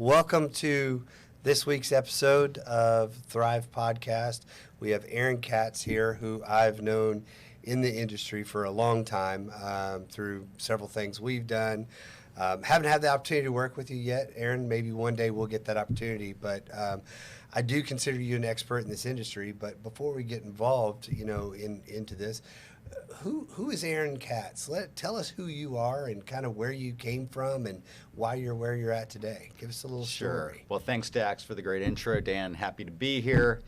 welcome to this week's episode of Thrive Podcast. We have Aaron Katz here, who I've known in the industry for a long time through several things we've done. Haven't had the opportunity to work with you yet, Aaron. Maybe one day we'll get that opportunity, but I do consider you an expert in this industry. But before we get involved, into this, who is Aaron Katz? Tell us who you are and kind of where you came from and why you're where you're at today. Give us a little story. Well, thanks, Dax, for the great intro, Dan. Happy to be here.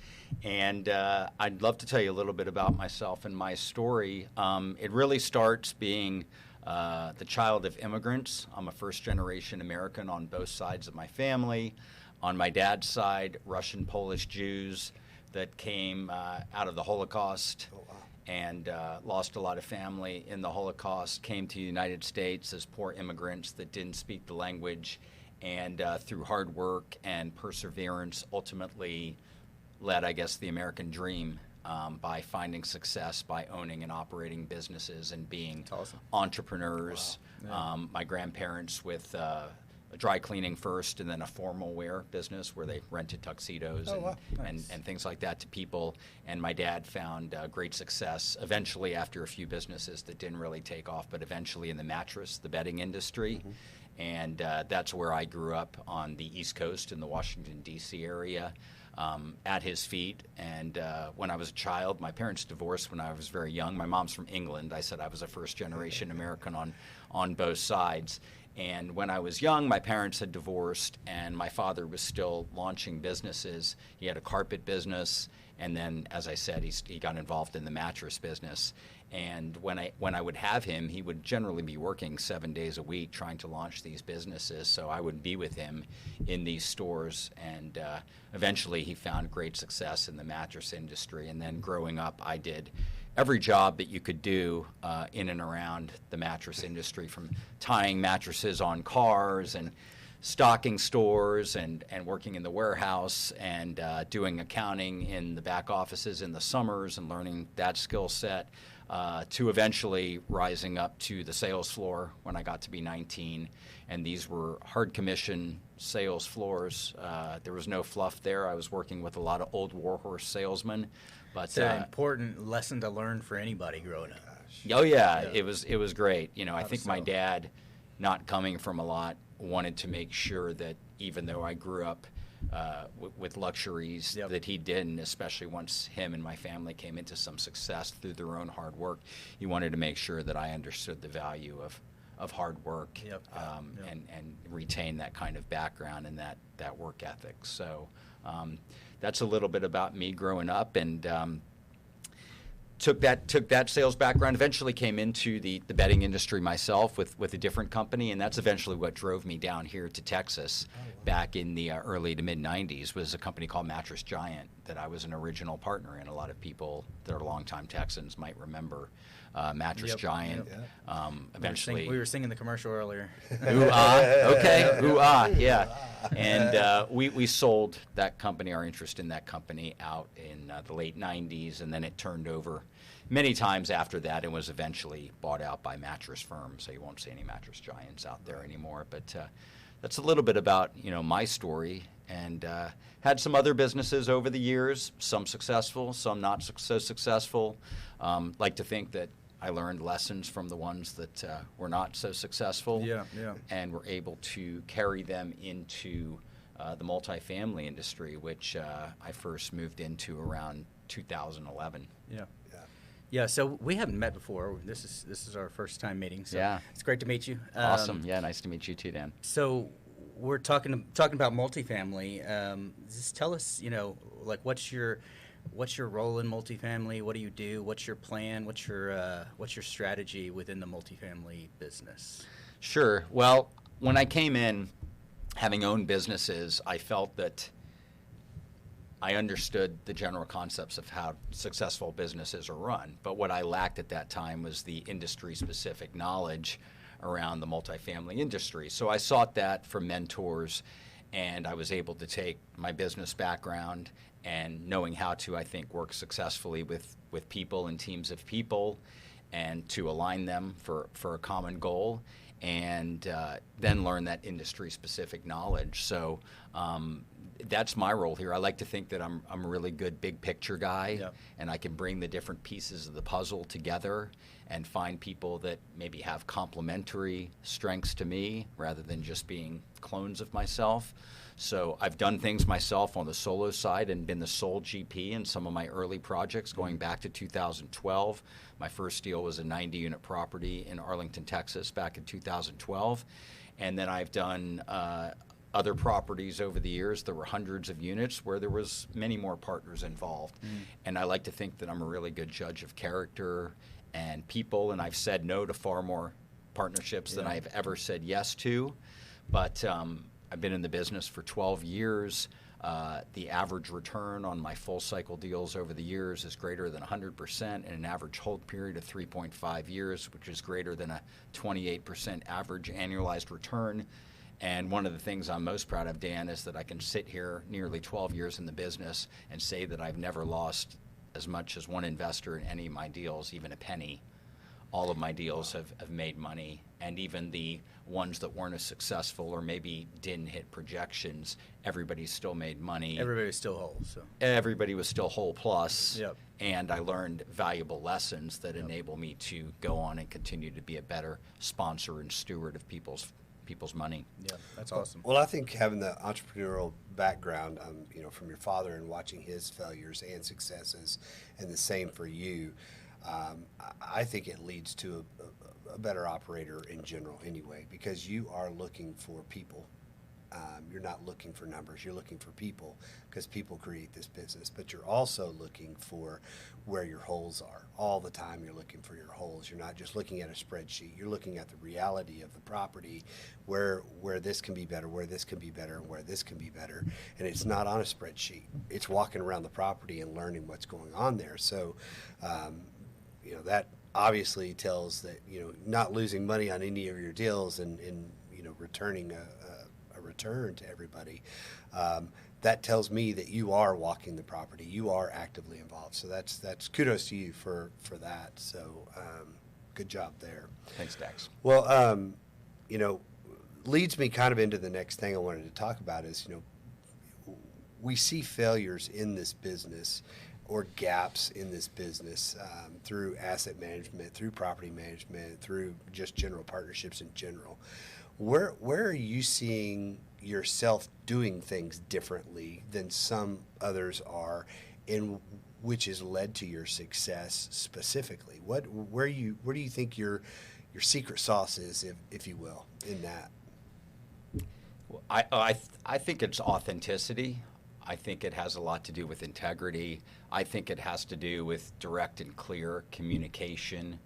And I'd love to tell you a little bit about myself and my story. It really starts being the child of immigrants. I'm a first-generation American on both sides of my family. On my dad's side, Russian, Polish Jews that came out of the Holocaust. Oh, wow. And lost a lot of family in the Holocaust, came to the United States as poor immigrants that didn't speak the language, and through hard work and perseverance ultimately led, I guess, the American dream by finding success, by owning and operating businesses and being entrepreneurs. Wow. Yeah. My grandparents with a dry cleaning first and then a formal wear business where they rented tuxedos and things like that to people. And my dad found great success eventually after a few businesses that didn't really take off, but eventually in the bedding industry. Mm-hmm. And that's where I grew up on the East Coast in the Washington, D.C. area. At his feet. And when I was a child, my parents divorced when I was very young. My mom's from England. I said I was a first-generation American on both sides. And when I was young, my parents had divorced, and my father was still launching businesses. He had a carpet business, and then, as I said, he got involved in the mattress business. And when I would have him, he would generally be working 7 days a week trying to launch these businesses. So I would be with him in these stores, and eventually he found great success in the mattress industry. And then growing up, I did every job that you could do in and around the mattress industry, from tying mattresses on cars and stocking stores and working in the warehouse and doing accounting in the back offices in the summers and learning that skill set, to eventually rising up to the sales floor when I got to be 19. And these were hard commission sales floors. There was no fluff there. I was working with a lot of old warhorse salesmen. But it's an important lesson to learn for anybody growing up. Oh, yeah. It was great. I think my dad, not coming from a lot, wanted to make sure that even though I grew up with luxuries that he didn't, especially once him and my family came into some success through their own hard work, he wanted to make sure that I understood the value of hard work and retain that kind of background and that work ethic. So that's a little bit about me growing up, and took that sales background, eventually came into the bedding industry myself with a different company, and that's eventually what drove me down here to Texas back in the early to mid-'90s, was a company called Mattress Giant that I was an original partner in. A lot of people that are longtime Texans might remember Mattress Giant. Eventually, we were singing the commercial earlier. Ooh-ah, okay, ooh-ah, yeah. And we sold that company, our interest in that company, out in the late 90s, and then it turned over many times after that and was eventually bought out by mattress firms. So you won't see any Mattress Giants out there anymore. But that's a little bit about my story, and had some other businesses over the years, some successful, some not so successful. Like to think that I learned lessons from the ones that were not so successful, and were able to carry them into the multifamily industry, which I first moved into around 2011. Yeah, so we haven't met before. This is our first time meeting, so it's great to meet you. Awesome. Yeah, nice to meet you too, Dan. So we're talking about multifamily. Just tell us, like what's your role in multifamily? What do you do? What's your plan? What's your strategy within the multifamily business? Sure. Well, when I came in, having owned businesses, I felt that I understood the general concepts of how successful businesses are run. But what I lacked at that time was the industry-specific knowledge around the multifamily industry. So I sought that from mentors, and I was able to take my business background and knowing how to, I think, work successfully with people and teams of people and to align them for a common goal, and then learn that industry-specific knowledge. So that's my role here. I like to think that I'm a really good big picture guy, Yep. and I can bring the different pieces of the puzzle together and find people that maybe have complementary strengths to me rather than just being clones of myself. So I've done things myself on the solo side and been the sole GP in some of my early projects going back to 2012. My first deal was a 90-unit property in Arlington, Texas back in 2012. And then I've done other properties over the years. There were hundreds of units where there was many more partners involved. And I like to think that I'm a really good judge of character and people, and I've said no to far more partnerships than I've ever said yes to. But I've been in the business for 12 years. The average return on my full cycle deals over the years is greater than 100%, and an average hold period of 3.5 years, which is greater than a 28% average annualized return. And one of the things I'm most proud of, Dan, is that I can sit here nearly 12 years in the business and say that I've never lost as much as one investor in any of my deals, even a penny. All of my deals have made money, and even the ones that weren't as successful or maybe didn't hit projections, everybody still made money. Everybody's still whole. So Everybody was still whole plus, Yep. and I learned valuable lessons that enable me to go on and continue to be a better sponsor and steward of people's money. yeah, that's awesome. Well, I think having the entrepreneurial background, from your father and watching his failures and successes, and the same for you, I think it leads to a better operator in general anyway, because you are looking for people. You're not looking for numbers. You're looking for people, because people create this business. But you're also looking for where your holes are. All the time you're looking for your holes. You're not just looking at a spreadsheet. You're looking at the reality of the property, where this can be better, where this can be better, and where this can be better. And it's not on a spreadsheet. It's walking around the property and learning what's going on there. So, that obviously tells that, not losing money on any of your deals and returning a return to everybody. That tells me that you are walking the property. You are actively involved. So that's kudos to you for that. So good job there. Thanks, Dax. Well, leads me kind of into the next thing I wanted to talk about is, we see failures in this business or gaps in this business through asset management, through property management, through just general partnerships in general. Where are you seeing yourself doing things differently than some others are, and which has led to your success specifically? Where do you think your secret sauce is, if you will, in that? Well, I think it's authenticity. I think it has a lot to do with integrity. I think it has to do with direct and clear communication.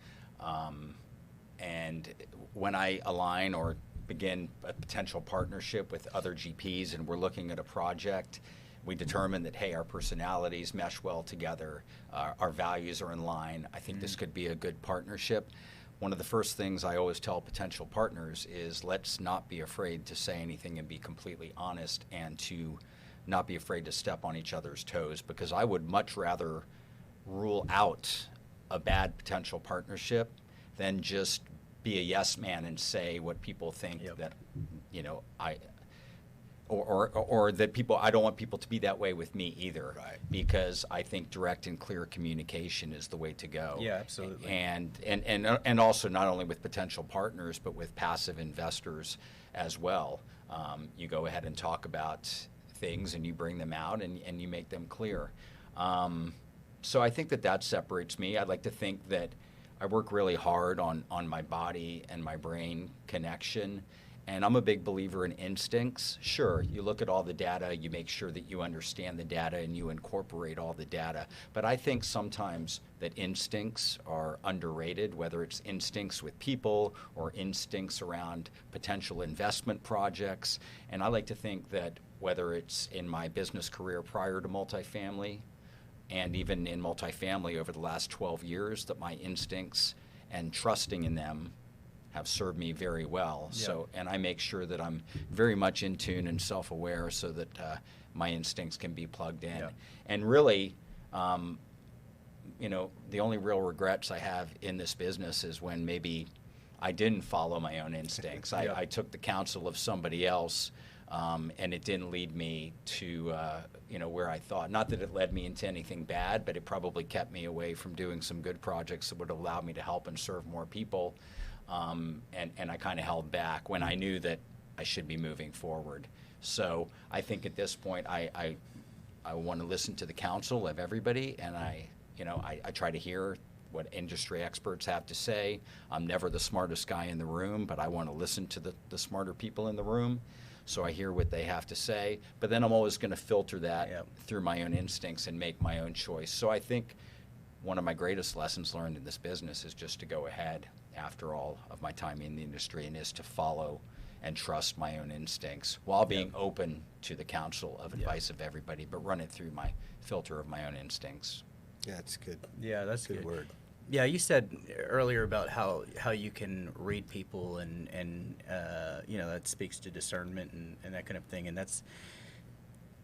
And when I align or begin a potential partnership with other GPs and we're looking at a project, we determine that, hey, our personalities mesh well together, our values are in line. I think this could be a good partnership. One of the first things I always tell potential partners is, let's not be afraid to say anything and be completely honest, and to not be afraid to step on each other's toes, because I would much rather rule out a bad potential partnership than just be a yes man and say what people think. Yep. That, or that people, I don't want people to be that way with me either. Right. Because I think direct and clear communication is the way to go. Yeah, absolutely. And also not only with potential partners, but with passive investors as well. You go ahead and talk about things and you bring them out and you make them clear. So I think that separates me. I'd like to think that I work really hard on my body and my brain connection. And I'm a big believer in instincts. Sure, you look at all the data, you make sure that you understand the data and you incorporate all the data. But I think sometimes that instincts are underrated, whether it's instincts with people or instincts around potential investment projects. And I like to think that whether it's in my business career prior to multifamily and even in multifamily over the last 12 years, that my instincts and trusting in them have served me very well. Yeah. So, and I make sure that I'm very much in tune and self-aware so that my instincts can be plugged in. Yeah. And really, the only real regrets I have in this business is when maybe I didn't follow my own instincts. I took the counsel of somebody else, and it didn't lead me to where I thought. Not that it led me into anything bad, but it probably kept me away from doing some good projects that would allow me to help and serve more people. And I kind of held back when I knew that I should be moving forward. So I think at this point, I want to listen to the counsel of everybody, and I try to hear what industry experts have to say. I'm never the smartest guy in the room, but I want to listen to the smarter people in the room. So I hear what they have to say, but then I'm always going to filter that through my own instincts and make my own choice. So I think one of my greatest lessons learned in this business is just to go ahead after all of my time in the industry, and is to follow and trust my own instincts while being open to the counsel of advice of everybody, but run it through my filter of my own instincts. Yeah, it's good. Yeah, that's Good word. Yeah, you said earlier about how you can read people and that speaks to discernment and that kind of thing, and that's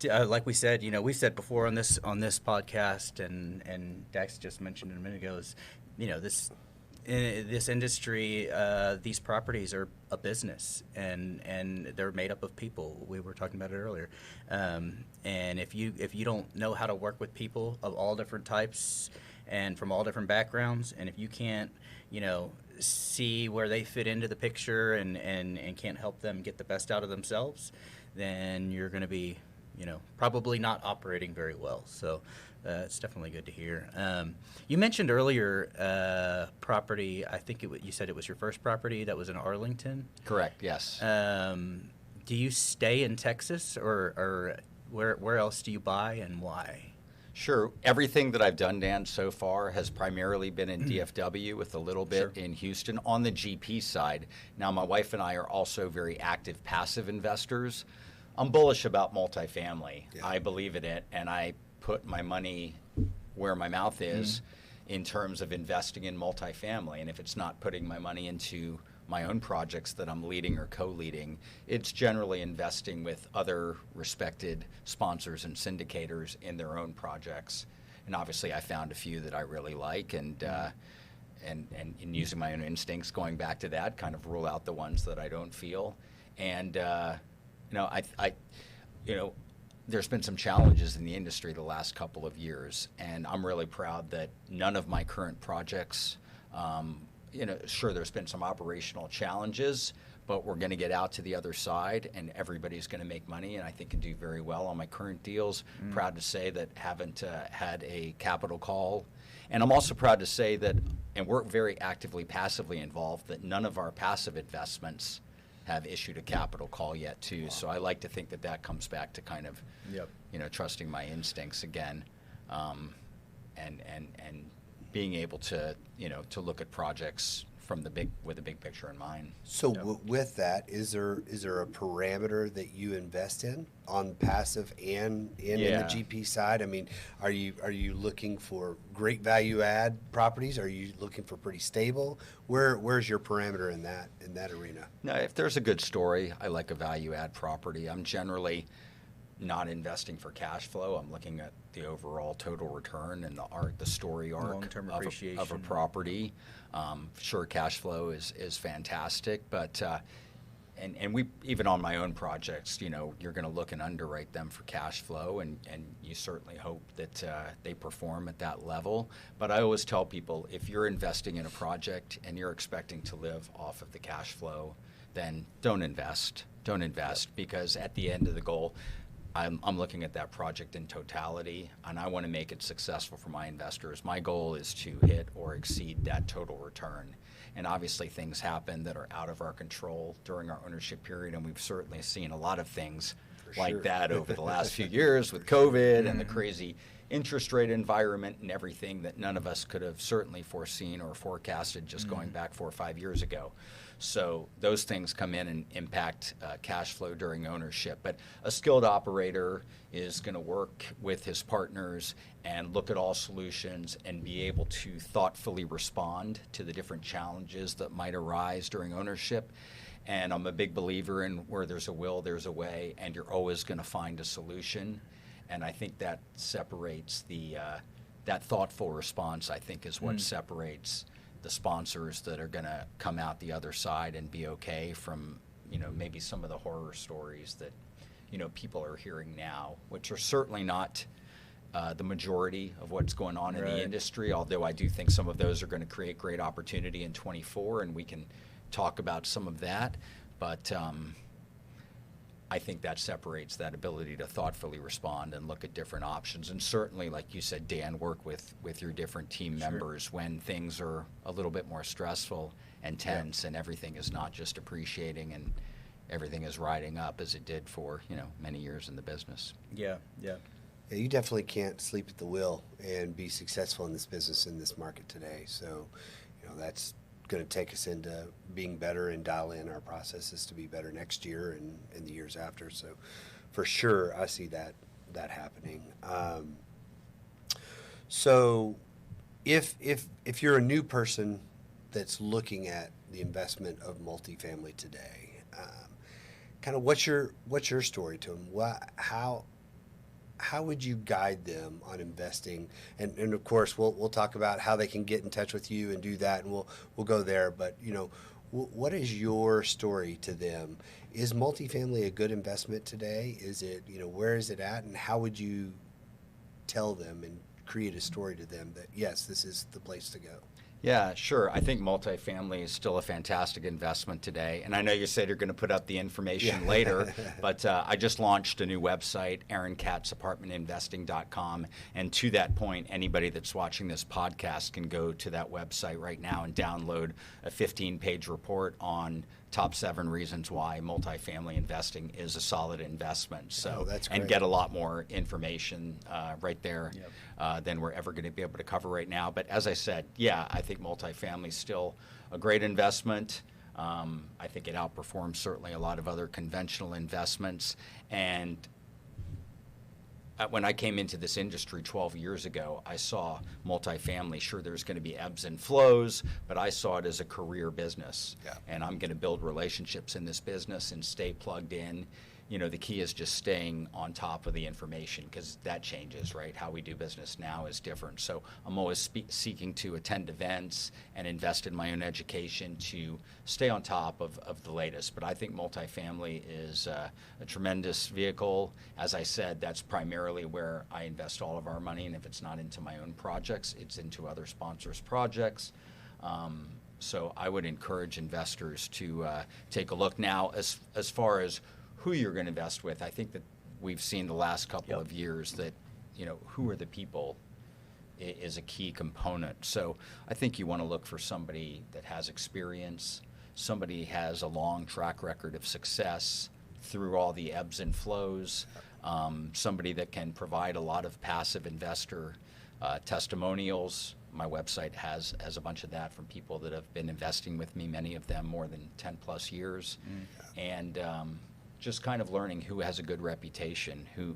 like we said, we've said before on this podcast, and Dax just mentioned it a minute ago, is this industry, these properties are a business, and they're made up of people. We were talking about it earlier, and if you don't know how to work with people of all different types and from all different backgrounds, and if you can't see where they fit into the picture and can't help them get the best out of themselves, then you're going to be probably not operating very well. So it's definitely good to hear. You mentioned earlier property. I think you said it was your first property that was in Arlington. Correct. Yes. Do you stay in Texas, or where else do you buy, and why? Sure. Everything that I've done, Dan, so far has primarily been in DFW with a little bit in Houston on the GP side. Now, my wife and I are also very active passive investors. I'm bullish about multifamily. Yeah. I believe in it, and I put my money where my mouth is in terms of investing in multifamily. And if it's not putting my money into my own projects that I'm leading or co-leading, it's generally investing with other respected sponsors and syndicators in their own projects. And obviously, I found a few that I really like, and in using my own instincts, going back to that, kind of rule out the ones that I don't feel. And there's been some challenges in the industry the last couple of years, and I'm really proud that none of my current projects, sure, there's been some operational challenges, but we're going to get out to the other side, and everybody's going to make money, and I think can do very well on my current deals. Proud to say that haven't had a capital call, and I'm also proud to say that, and we're very actively, passively involved, that none of our passive investments have issued a capital call yet too. Wow. So I like to think that comes back to kind of, trusting my instincts again, and being able to, to look at projects with the big picture in mind. So with that, is there a parameter that you invest in on passive and in the GP side? I mean, are you looking for great value add properties? Are you looking for pretty stable? Where's your parameter in that arena? No, if there's a good story, I like a value add property. I'm generally not investing for cash flow. I'm looking at the overall total return and the story arc long-term appreciation of a property. Sure, cash flow is fantastic, but and we, even on my own projects, you're going to look and underwrite them for cash flow, and you certainly hope that they perform at that level. But I always tell people, if you're investing in a project and you're expecting to live off of the cash flow, then don't invest. Because at the end of the goal, I'm looking at that project in totality, and I want to make it successful for my investors. My goal is to hit or exceed that total return. And obviously things happen that are out of our control during our ownership period, and we've certainly seen a lot of things that over the last few years with COVID and the crazy interest rate environment and everything that none of us could have certainly foreseen or forecasted just going back 4 or 5 years ago. So those things come in and impact cash flow during ownership. But a skilled operator is going to work with his partners and look at all solutions and be able to thoughtfully respond to the different challenges that might arise during ownership. And I'm a big believer in where there's a will, there's a way, and you're always going to find a solution. And I think that separates that thoughtful response, I think, is what separates the the sponsors that are going to come out the other side and be okay from, maybe some of the horror stories that, people are hearing now, which are certainly not the majority of what's going on in the industry, although I do think some of those are going to create great opportunity in 24, and we can talk about some of that. But I think that separates that ability to thoughtfully respond and look at different options. And certainly, like you said, Dan, work with your different team members when things are a little bit more stressful and tense, and everything is not just appreciating and everything is riding up as it did for, many years in the business. Yeah. Yeah, you definitely can't sleep at the wheel and be successful in this business, in this market today. So, that's going to take us into being better and dial in our processes to be better next year and the years after. So, for sure, I see that happening. So, if you're a new person that's looking at the investment of multifamily today, kind of what's your story to them? How would you guide them on investing? And of course, we'll talk about how they can get in touch with you and do that, and we'll go there. But what is your story to them? Is multifamily a good investment today? Is it, where is it at, and how would you tell them and create a story to them that yes, this is the place to go? Yeah, sure. I think multifamily is still a fantastic investment today. And I know you said you're going to put up the information later, but I just launched a new website, aaronkatzapartmentinvesting.com. And to that point, anybody that's watching this podcast can go to that website right now and download a 15-page report on top 7 reasons why multifamily investing is a solid investment. So, that's great. and get a lot more information right there than we're ever going to be able to cover right now. But as I said, yeah, I think multifamily is still a great investment. I think it outperforms certainly a lot of other conventional investments. And when I came into this industry 12 years ago, I saw multifamily. Sure, there's going to be ebbs and flows, but I saw it as a career business. Yeah. And I'm going to build relationships in this business and stay plugged in. The key is just staying on top of the information, because that changes, right? How we do business now is different. So I'm always seeking to attend events and invest in my own education to stay on top of the latest. But I think multifamily is a tremendous vehicle. As I said, that's primarily where I invest all of our money. And if it's not into my own projects, it's into other sponsors' projects. So I would encourage investors to take a look. Now, as far as who you're going to invest with, I think that we've seen the last couple of years that, who are the people is a key component. So I think you want to look for somebody that has experience, somebody has a long track record of success through all the ebbs and flows, somebody that can provide a lot of passive investor testimonials. My website has a bunch of that from people that have been investing with me, many of them more than 10 plus years. And just kind of learning who has a good reputation, who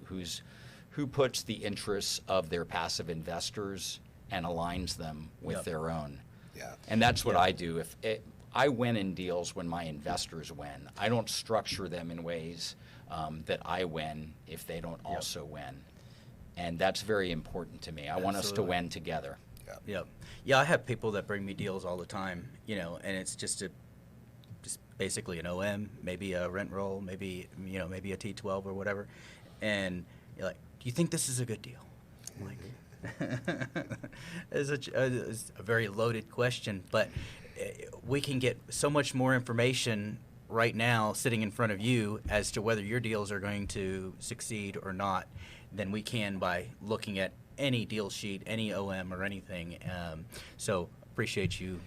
puts the interests of their passive investors and aligns them with their own. Yeah. And that's what I do. I win in deals when my investors win. I don't structure them in ways that I win if they don't also win. And that's very important to me. I want us to win together. Yeah, I have people that bring me deals all the time, and it's just basically an OM, maybe a rent roll, maybe maybe a T12 or whatever, and you're like, do you think this is a good deal? I'm like, it's a very loaded question, but we can get so much more information right now sitting in front of you as to whether your deals are going to succeed or not than we can by looking at any deal sheet, any OM or anything. So appreciate you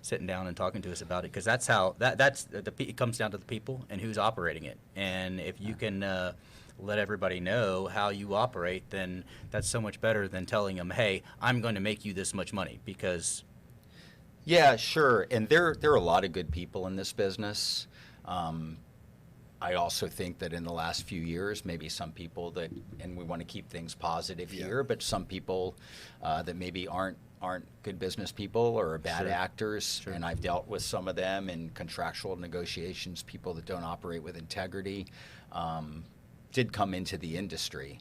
sitting down and talking to us about it, because that's how it comes down to the people and who's operating it. And if you can let everybody know how you operate, then that's so much better than telling them, hey, I'm going to make you this much money, because Yeah, sure. And there are a lot of good people in this business. I also think that in the last few years, maybe some people that, and we want to keep things positive here, but some people that maybe aren't good business people or are bad actors, and I've dealt with some of them in contractual negotiations, people that don't operate with integrity, did come into the industry.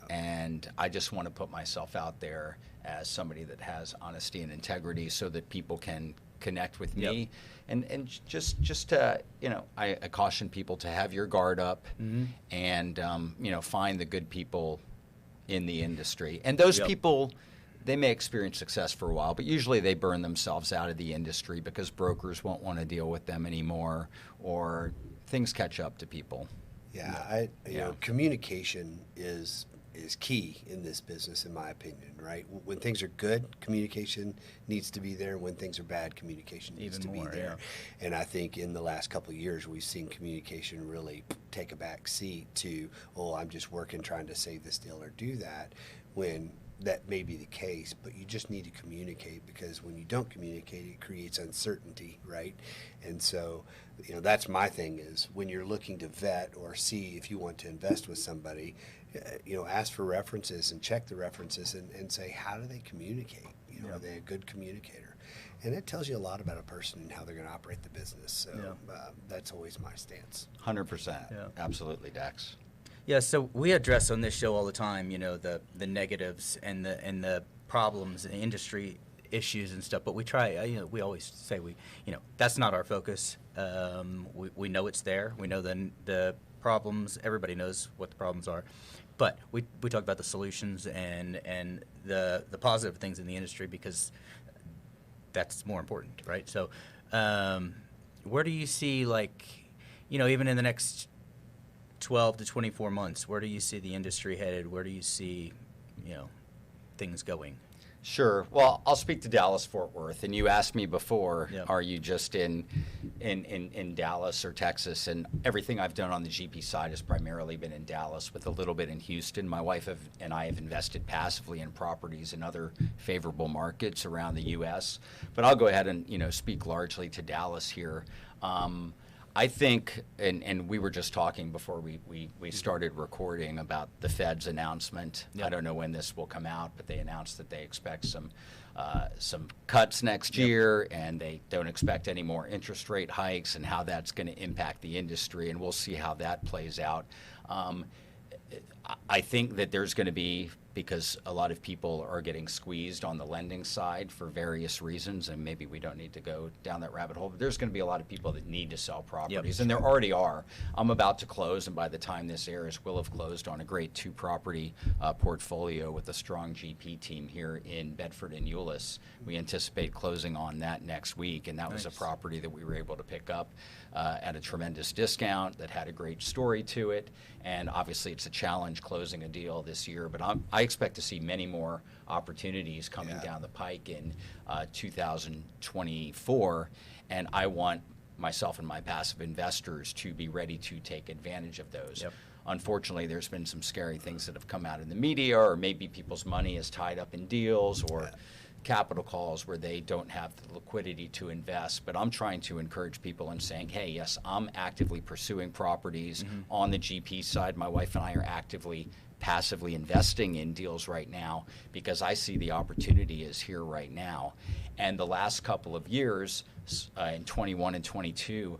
And I just want to put myself out there as somebody that has honesty and integrity so that people can connect with me. And just I caution people to have your guard up and, find the good people in the industry. And those people, they may experience success for a while, but usually they burn themselves out of the industry because brokers won't want to deal with them anymore, or things catch up to people. Communication is key in this business, in my opinion, right? When things are good, communication needs to be there. When things are bad, communication needs to be there. And I think in the last couple of years, we've seen communication really take a back seat to, I'm just working trying to save this deal or do that, when that may be the case, but you just need to communicate, because when you don't communicate, it creates uncertainty, right? And so, that's my thing, is when you're looking to vet or see if you want to invest with somebody, ask for references and check the references and say, how do they communicate? Are they a good communicator? And it tells you a lot about a person and how they're going to operate the business. So that's always my stance. 100%. Absolutely, Dex. Yeah, so we address on this show all the time, the negatives and the problems and industry issues and stuff. But we try, we always say that's not our focus. We know it's there. We know the problems. Everybody knows what the problems are. But we talk about the solutions and the positive things in the industry, because that's more important, right? So where do you see, even in the next 12 to 24 months, where do you see the industry headed? Where do you see, things going? Sure. Well, I'll speak to Dallas-Fort Worth. And you asked me before, are you just in Dallas or Texas? And everything I've done on the GP side has primarily been in Dallas, with a little bit in Houston. My wife and I have invested passively in properties in other favorable markets around the U.S. But I'll go ahead and speak largely to Dallas here. I think, and we were just talking before we started recording about the Fed's announcement. I don't know when this will come out, but they announced that they expect some cuts next year, and they don't expect any more interest rate hikes, and how that's going to impact the industry, and we'll see how that plays out. I think that there's going to be, because a lot of people are getting squeezed on the lending side for various reasons, and maybe we don't need to go down that rabbit hole, but there's going to be a lot of people that need to sell properties, and there already are. I'm about to close, and by the time this airs, we'll have closed on a great 2-property portfolio with a strong GP team here in Bedford and Euless. We anticipate closing on that next week, and that was a property that we were able to pick up at a tremendous discount that had a great story to it. And obviously it's a challenge closing a deal this year, but I expect to see many more opportunities coming down the pike in 2024, and I want myself and my passive investors to be ready to take advantage of those. Unfortunately, there's been some scary things that have come out in the media, or maybe people's money is tied up in deals, or capital calls where they don't have the liquidity to invest. But I'm trying to encourage people and saying, hey, yes, I'm actively pursuing properties on the GP side. My wife and I are actively, passively investing in deals right now, because I see the opportunity is here right now. And the last couple of years, in 21 and 22,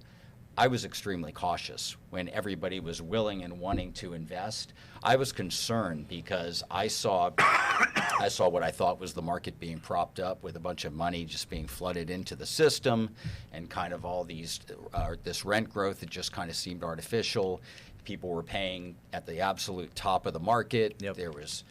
I was extremely cautious when everybody was willing and wanting to invest. I was concerned because I saw what I thought was the market being propped up with a bunch of money just being flooded into the system, and kind of all these this rent growth that just kind of seemed artificial. People were paying at the absolute top of the market. There was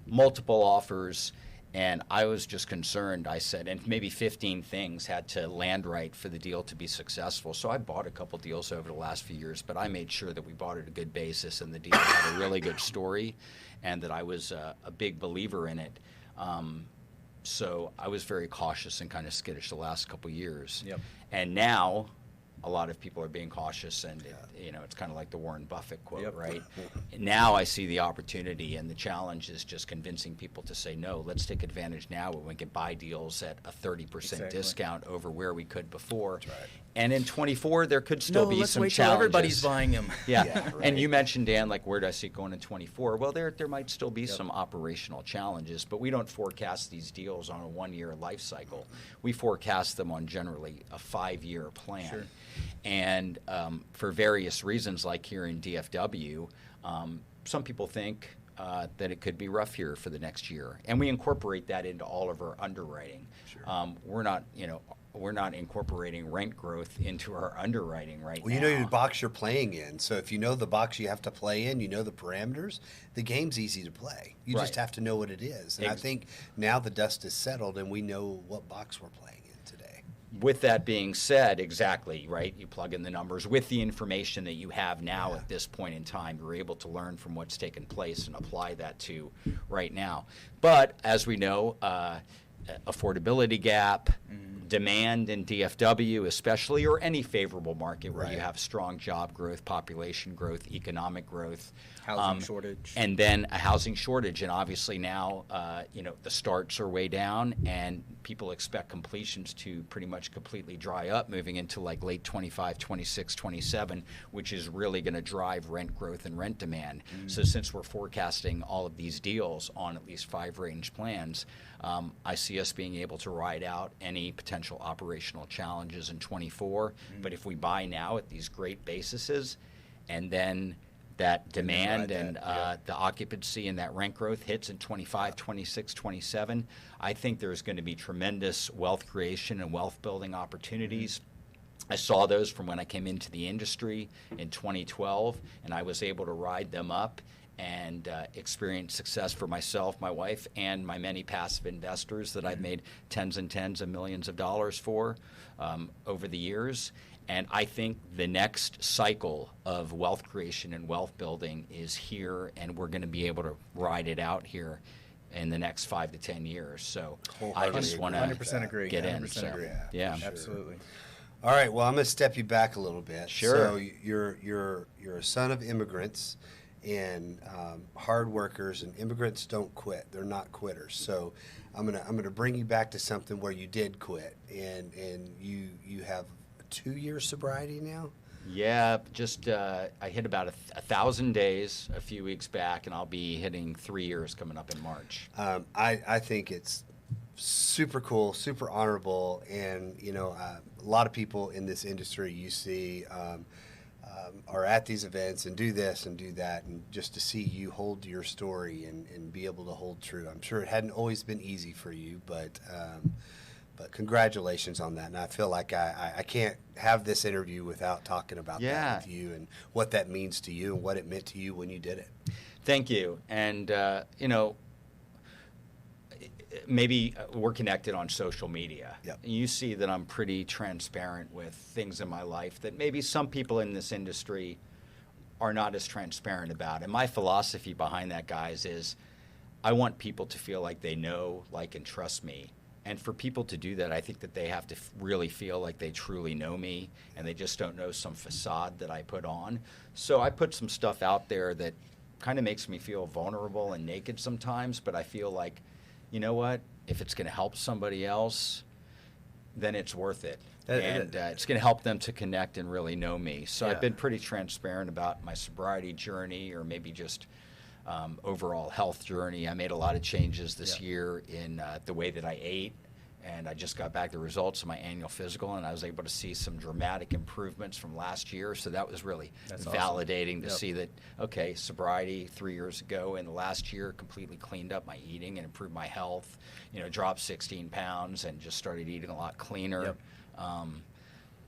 multiple offers. And I was just concerned. I said, and maybe 15 things had to land right for the deal to be successful. So I bought a couple deals over the last few years, but I made sure that we bought at a good basis and the deal had a really good story, and that I was a big believer in it. So I was very cautious and kind of skittish the last couple years. And now a lot of people are being cautious, and it's kind of like the Warren Buffett quote, right? Now I see the opportunity, and the challenge is just convincing people to say, no, let's take advantage now when we can buy deals at a 30% discount over where we could before. And in 24, there could still be some challenges. Everybody's buying them. And you mentioned, Dan, like, where do I see it going in 24? Well, there might still be some operational challenges, but we don't forecast these deals on a 1-year life cycle. We forecast them on generally a 5-year plan. And for various reasons, like here in DFW, some people think that it could be rough here for the next year, and we incorporate that into all of our underwriting. Sure. We're not incorporating rent growth into our underwriting right Well, now. you know the box you're playing in. So if you know the box you have to play in, you know the parameters, the game's easy to play. You just Right. have to know what it is. And I think now the dust is settled and we know what box we're playing in today. With that being said, exactly, right? You plug in the numbers with the information that you have now at this point in time. You're able to learn from what's taken place and apply that to right now. But as we know, affordability gap, demand in DFW especially, or any favorable market where you Right. have strong job growth, population growth, economic growth. Housing shortage. And then a housing shortage. And obviously now, the starts are way down and people expect completions to pretty much completely dry up moving into like late 25, 26, 27, which is really going to drive rent growth and rent demand. So since we're forecasting all of these deals on at least 5 range plans, I see us being able to ride out any potential operational challenges in 24. But if we buy now at these great bases and then that demand and the occupancy and that rent growth hits in 25, 26, 27, I think there's going to be tremendous wealth creation and wealth building opportunities. I saw those from when I came into the industry in 2012, and I was able to ride them up and experience success for myself, my wife, and my many passive investors that I've made tens and tens of millions of dollars for over the years. And I think the next cycle of wealth creation and wealth building is here, and we're going to be able to ride it out here in the next 5 to 10 years. So I just want to 100% agree. get in. 100% So, agree. yeah. Absolutely. All right. Well, I'm going to step you back a little bit. Sure. So you're a son of immigrants and hard workers, and immigrants don't quit. They're not quitters. So I'm gonna bring you back to something where you did quit, and you have a 2-year sobriety now. Yeah, just I hit about 1,000 days a few weeks back, and I'll be hitting 3 years coming up in March. I think it's super cool, super honorable, and a lot of people in this industry you see are at these events and do this and do that, and just to see you hold your story and be able to hold true. I'm sure it hadn't always been easy for you, but congratulations on that. And I feel like I can't have this interview without talking about that with you and what that means to you and what it meant to you when you did it. Thank you. And, maybe we're connected on social media. Yep. You see that I'm pretty transparent with things in my life that maybe some people in this industry are not as transparent about. And my philosophy behind that, guys, is I want people to feel like they know, like, and trust me. And for people to do that, I think that they have to really feel like they truly know me and they just don't know some facade that I put on. So I put some stuff out there that kind of makes me feel vulnerable and naked sometimes, but I feel like, you know what? If it's going to help somebody else, then it's worth it. And it's going to help them to connect and really know me. So I've been pretty transparent about my sobriety journey, or maybe just overall health journey. I made a lot of changes this year in the way that I ate. And I just got back the results of my annual physical, and I was able to see some dramatic improvements from last year. So that was really validating to see that, okay, sobriety 3 years ago and the last year completely cleaned up my eating and improved my health, dropped 16 pounds and just started eating a lot cleaner.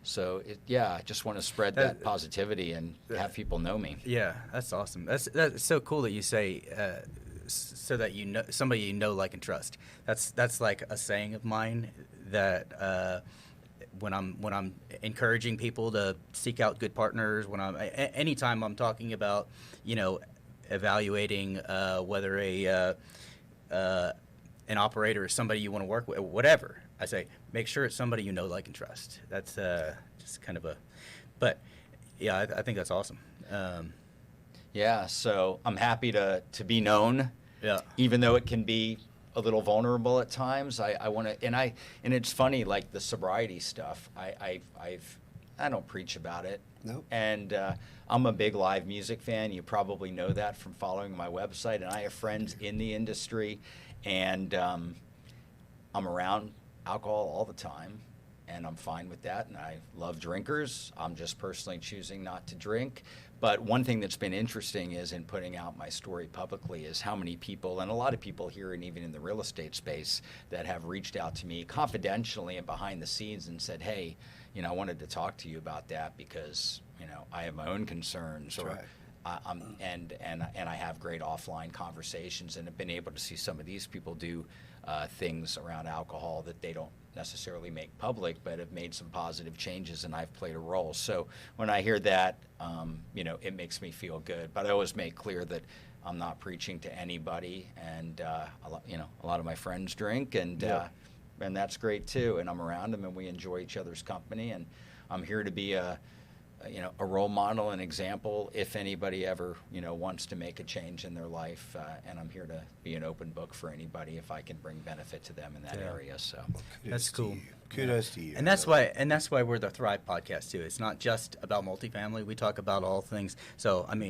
So, I just want to spread that positivity and have people know me. Yeah, that's awesome. That's so cool that you say so that you know somebody you know, like, and trust. That's like a saying of mine that when I'm encouraging people to seek out good partners, when anytime I'm talking about evaluating whether an operator is somebody you want to work with, whatever, I say make sure it's somebody you know, like, and trust. That's just kind of but yeah, I think that's awesome. So I'm happy to be known. Yeah. Even though it can be a little vulnerable at times, I want to, and it's funny, like the sobriety stuff. I don't preach about it. Nope. And I'm a big live music fan. You probably know that from following my website. And I have friends in the industry, and I'm around alcohol all the time. and I'm fine with that. And I love drinkers. I'm just personally choosing not to drink. But one thing that's been interesting is in putting out my story publicly is how many people, and a lot of people here and even in the real estate space, that have reached out to me confidentially and behind the scenes and said, hey, I wanted to talk to you about that because, I have my own concerns. That's right. And I have great offline conversations and have been able to see some of these people do things around alcohol that they don't necessarily make public, but have made some positive changes, and I've played a role. So when I hear that, it makes me feel good. But I always make clear that I'm not preaching to anybody, and a lot of my friends drink, and that's great too. And I'm around them, and we enjoy each other's company, and I'm here to be a role model, an example, if anybody ever, wants to make a change in their life. And I'm here to be an open book for anybody if I can bring benefit to them in that area. So that's cool. Kudos to you. And that's why we're the Thrive podcast too. It's not just about multifamily. We talk about all things. So I'm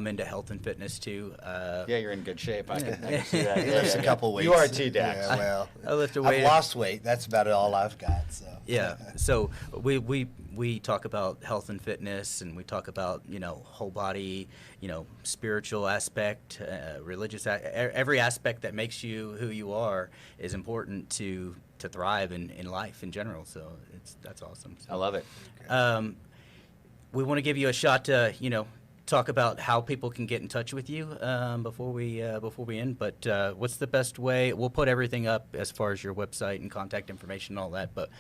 into health and fitness too. Yeah, you're in good shape. I can see that. He lifts a couple weights. You are too, Dax. Yeah, well, I lift a weight. I've lost weight. That's about all I've got. So yeah. So we talk about health and fitness, and we talk about whole body, spiritual aspect, religious. Every aspect that makes you who you are is important to thrive in life in general. So that's awesome. So, I love it. We want to give you a shot to talk about how people can get in touch with you before we end. But what's the best way? We'll put everything up as far as your website and contact information and all that. But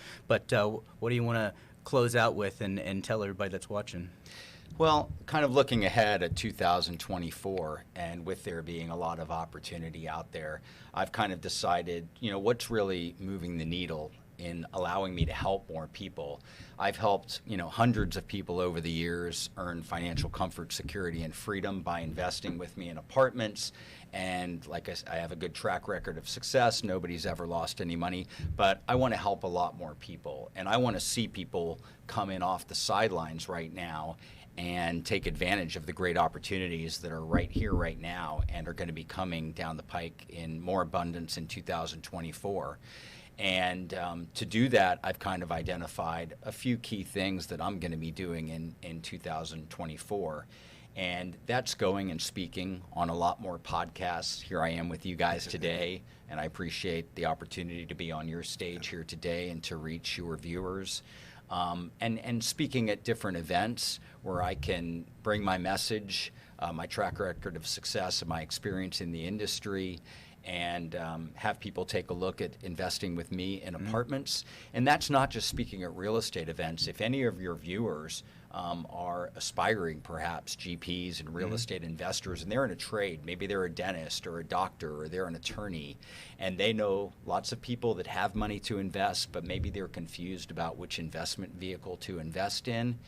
what do you want to close out with and tell everybody that's watching? Well, kind of looking ahead at 2024, and with there being a lot of opportunity out there, I've kind of decided, what's really moving the needle in allowing me to help more people. I've helped, hundreds of people over the years earn financial comfort, security, and freedom by investing with me in apartments. And like I have a good track record of success. Nobody's ever lost any money. But I want to help a lot more people. And I want to see people come in off the sidelines right now and take advantage of the great opportunities that are right here, right now, and are going to be coming down the pike in more abundance in 2024. And to do that, I've kind of identified a few key things that I'm going to be doing in 2024. And that's going and speaking on a lot more podcasts. Here I am with you guys today, and I appreciate the opportunity to be on your stage here today and to reach your viewers. And speaking at different events where I can bring my message, my track record of success, and my experience in the industry, and have people take a look at investing with me in apartments. And that's not just speaking at real estate events. If any of your viewers are aspiring, perhaps, GPs and real estate investors, and they're in a trade, maybe they're a dentist or a doctor or they're an attorney, and they know lots of people that have money to invest, but maybe they're confused about which investment vehicle to invest in.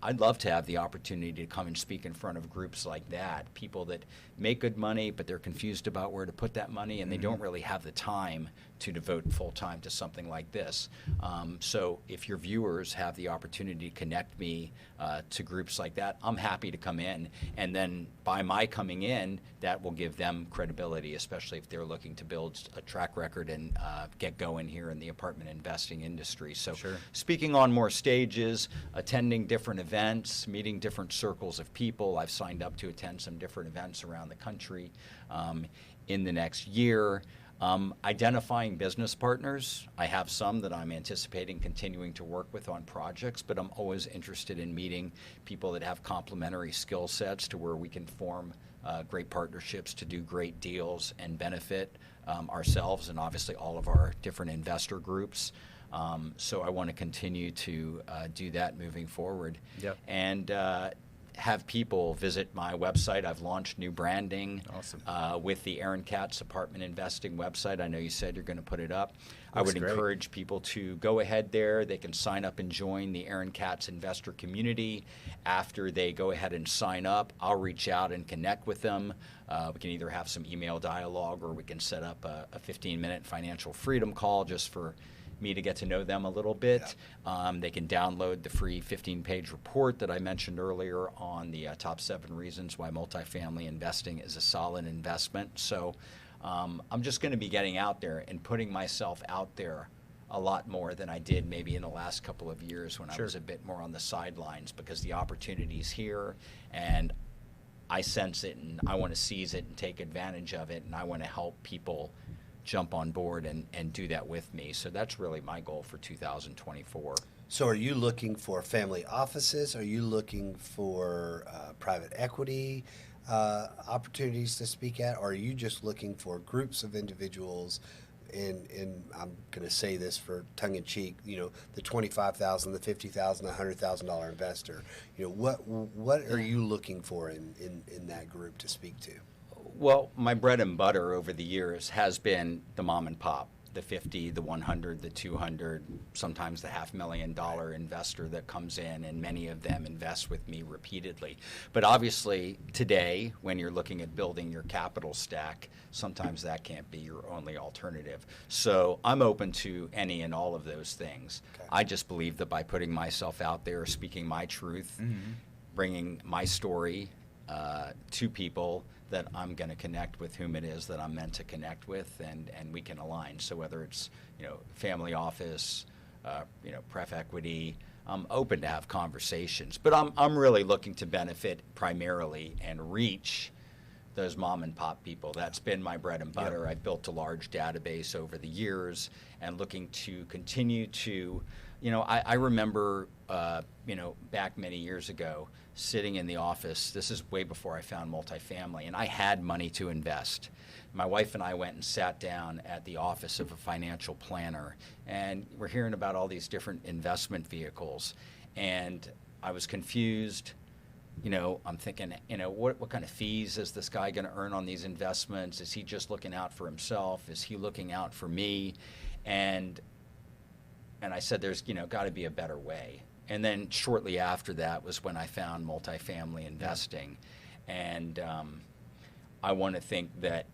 I'd love to have the opportunity to come and speak in front of groups like that, people that make good money, but they're confused about where to put that money, and they don't really have the time to devote full time to something like this. So if your viewers have the opportunity to connect me to groups like that, I'm happy to come in. And then by my coming in, that will give them credibility, especially if they're looking to build a track record and get going here in the apartment investing industry. So speaking on more stages, attending different events, meeting different circles of people. I've signed up to attend some different events around the country in the next year. Identifying business partners. I have some that I'm anticipating continuing to work with on projects, but I'm always interested in meeting people that have complementary skill sets to where we can form great partnerships to do great deals and benefit ourselves and obviously all of our different investor groups. So I want to continue to do that moving forward. Yep. And have people visit my website. I've launched new branding with the Aaron Katz apartment investing website. I know you said you're going to put it up. I would encourage people to go ahead there. They can sign up and join the Aaron Katz investor community. After they go ahead and sign up, I'll reach out and connect with them. We can either have some email dialogue or we can set up a 15-minute financial freedom call just for me to get to know them a little bit. They can download the free 15-page report that I mentioned earlier on the top 7 reasons why multifamily investing is a solid investment. So I'm just going to be getting out there and putting myself out there a lot more than I did maybe in the last couple of years when I Sure. was a bit more on the sidelines, because the opportunity's here and I sense it and I want to seize it and take advantage of it, and I want to help people jump on board and do that with me. So that's really my goal for 2024. So are you looking for family offices? Are you looking for private equity opportunities to speak at? Or are you just looking for groups of individuals in I'm going to say this for tongue in cheek, the $25,000, the $50,000, the $100,000 investor? What are you looking for in that group to speak to? Well, my bread and butter over the years has been the mom and pop, the 50, the 100, the 200, sometimes the $500,000 investor that comes in, and many of them invest with me repeatedly. But obviously today, when you're looking at building your capital stack, sometimes that can't be your only alternative. So I'm open to any and all of those things. Okay. I just believe that by putting myself out there, speaking my truth, bringing my story to people, that I'm going to connect with whom it is that I'm meant to connect with, and we can align. So whether it's family office, pref equity, I'm open to have conversations. But I'm really looking to benefit primarily and reach those mom and pop people. That's been my bread and butter. Yep. I've built a large database over the years and looking to continue to, I remember, back many years ago, sitting in the office. This is way before I found multifamily, and I had money to invest. My wife and I went and sat down at the office of a financial planner, and we're hearing about all these different investment vehicles, and I was confused. I'm thinking, what kind of fees is this guy going to earn on these investments? Is he just looking out for himself? Is he looking out for me? And I said, there's got to be a better way. And then shortly after that was when I found multifamily investing, and I want to think that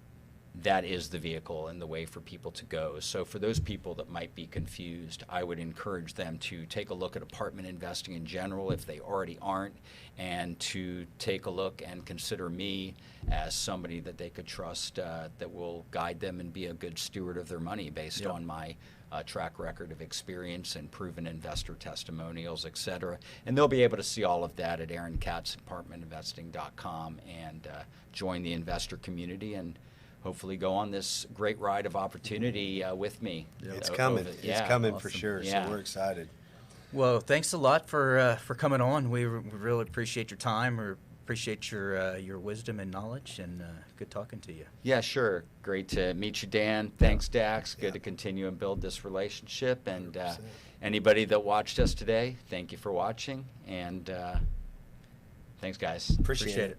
that is the vehicle and the way for people to go. So for those people that might be confused, I would encourage them to take a look at apartment investing in general if they already aren't, and to take a look and consider me as somebody that they could trust, that will guide them and be a good steward of their money based on my track record of experience and proven investor testimonials, et cetera. And they'll be able to see all of that at aaronkatz@apartmentinvesting.com and join the investor community and hopefully go on this great ride of opportunity with me. It's coming. It's coming for Awesome. sure. Yeah. So we're excited. Well, thanks a lot for coming on. We really appreciate your time. We appreciate your wisdom and knowledge, and good talking to you. Yeah, sure. Great to meet you, Dan. Thanks, Dax. Good Yeah. to continue and build this relationship. And 100%. anybody that watched us today, thank you for watching. And thanks, guys. Appreciate it.